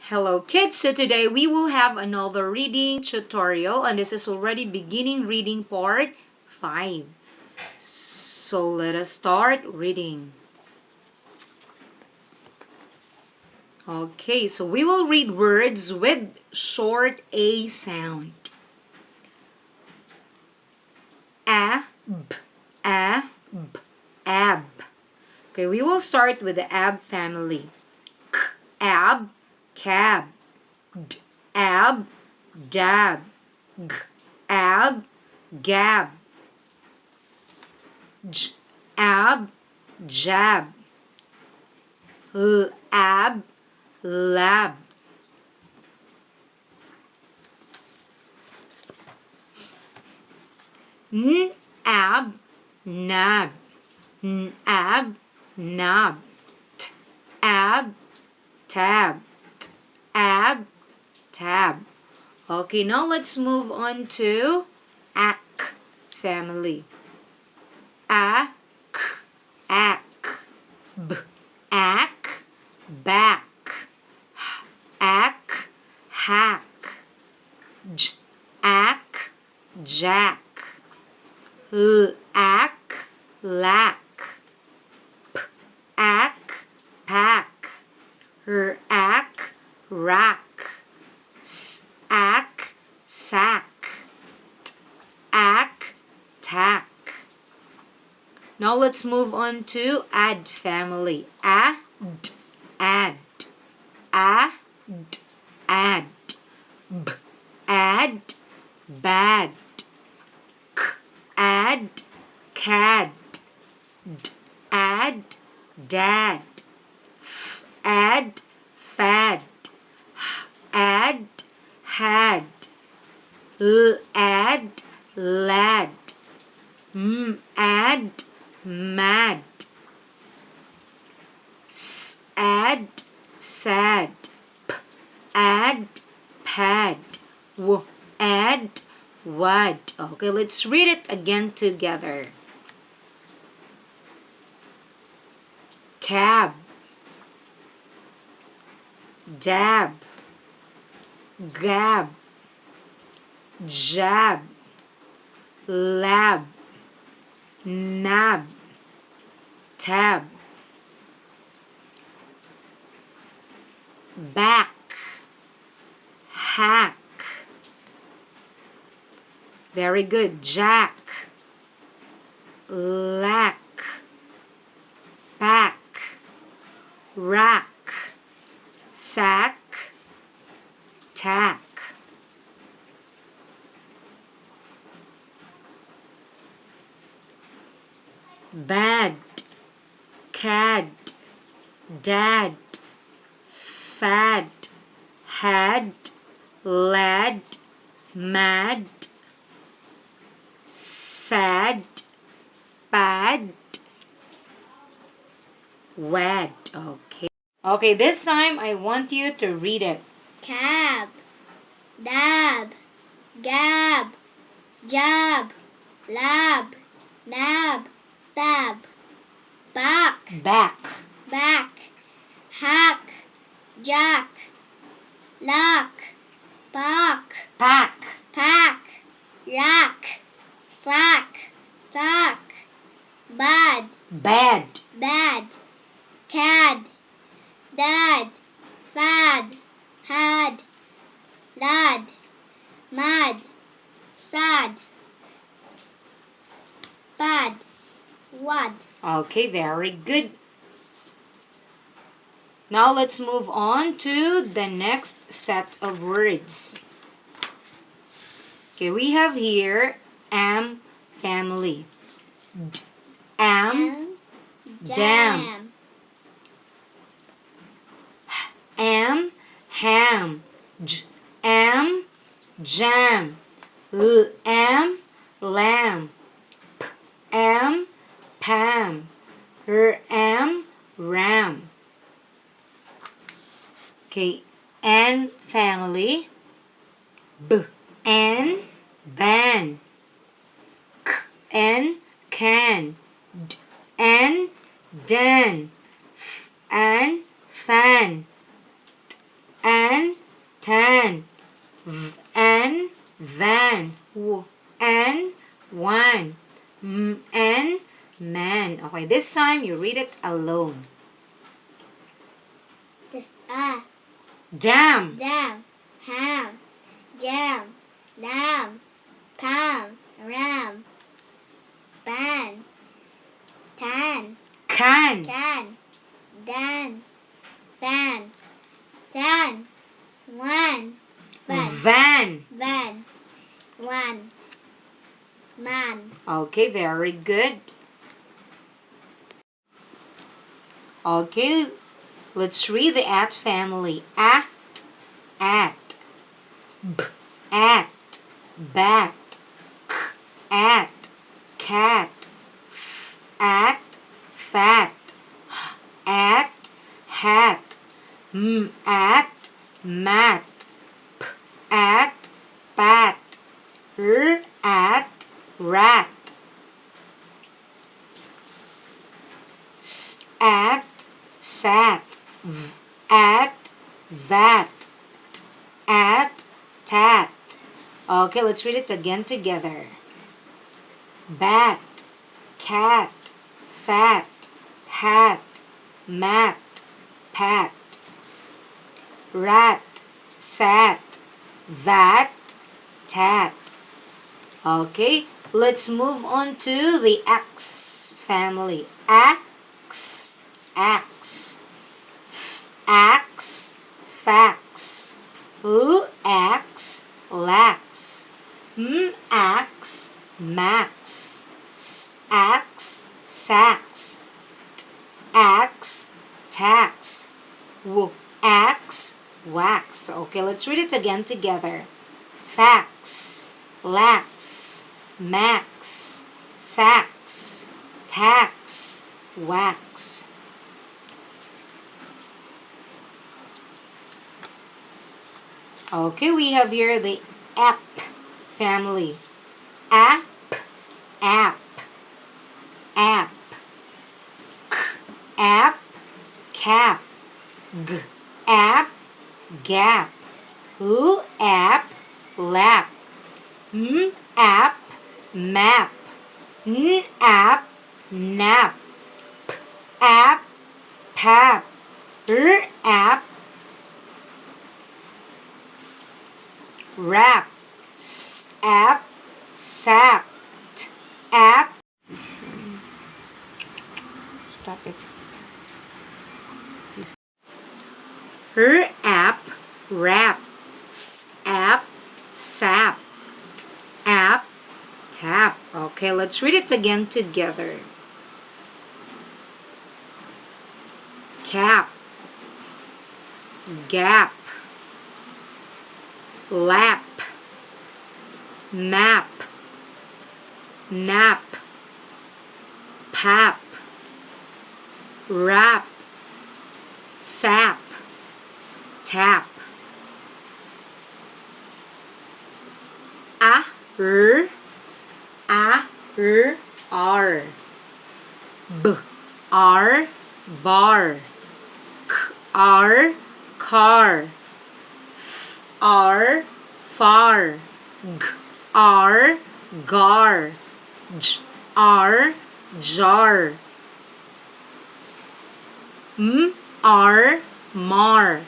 Hello kids, so today we will have another reading tutorial and this is already beginning reading part 5. So let us start reading. Okay, so we will read words with short A sound. Ab, ab, ab. Okay, we will start with the ab family. K, ab, cab. D, ab, dab. G, ab, gab. J, ab, jab. L, ab, lab. N, ab, nab. N, ab, knob. T, ab, tab. T, ab, tab. Okay, now let's move on to ak family. A, k, ak. B, ak, back. H, ak, hack. J, ak, jack. L, ak, lack. P, ak, pack. R, ak, rack. S, ak, sack. T, ak, tack. Now let's move on to add family. A, d, add. A, d, add. B, add, bad. K, add, cad. D, add, dad. F, add, fad. H, add, had. L, add, lad. M, add, mad. S, add, sad. P, add, pad. W, add, wad. Okay, let's read it again together. Cab, dab, gab, jab, lab, nab, tab, back, hack. Very good. Jack, lack, back, rack, sack, tack. Bad, cad, dad, fad, had, lad, mad, sad, bad, wad. Okay. Okay, this time I want you to read it. Cab, dab, gab, jab, lab, nab, tab, back, Back, hack, jack, lock, back, pack, rack, sack, tack, bad, bad, cad, dad, fad, had, lad, mad, sad, bad, wad. Okay, very good. Now let's move on to the next set of words. Okay, we have here am family. D, am, dam. Am, ham. J, am, jam. L, am, lamb. P, am, pam. R, am, ram. Okay, N family. B, an, ban. K, an, can. D, an, dan. F, an, fan. T, an, tan, an, van, an, one, an, man. Okay, this time you read it alone. Dam, Dam, ham, jam, lamb, pam, ram, ban, tan, can, dan, fan, tan, one, van. one, man. Okay, very good. Okay, let's read the at family. At, b, at, bat, k, at, cat, f, at, fat, h, at, hat, at, mat, p, at, pat, r, at, rat, s, at, sat, v, at, vat, t, at, tat. Okay, let's read it again together. Bat, cat, fat, hat, mat, pat, rat, sat, vat, tat. Okay, let's move on to the X family. Axe, axe, axe, fax, axe, lax, axe, max, axe, sax, axe, tax, axe, wax. Okay, let's read it again together. Fax, lax, max, sax, tax, wax. Okay, we have here the app family. App, app, app, k, app, cap, g, app, gap, app, lap, app, map, app, nap, p, app, pap, app, rap, app, sap, app. Stop it. Her app, rap, app, sap, app, tap. Okay, let's read it again together. Cap, gap, lap, map, nap, pap, rap, sap, tap. R, R, B, R, bar, K, R, car, F, R, far, G, R, gar, J, R, jar, R, mar,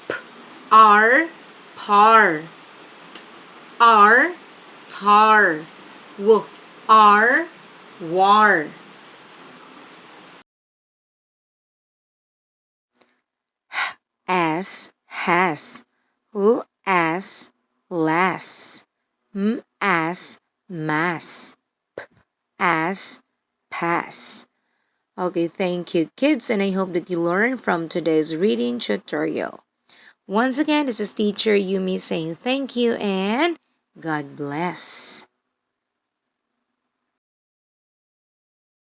P, R, par, T, R, tar, W, R, war. As, has, L, as, lass, as, mass, P, as, pass. Okay, thank you, kids, and I hope that you learned from today's reading tutorial. Once again, this is teacher Yumi saying thank you and God bless.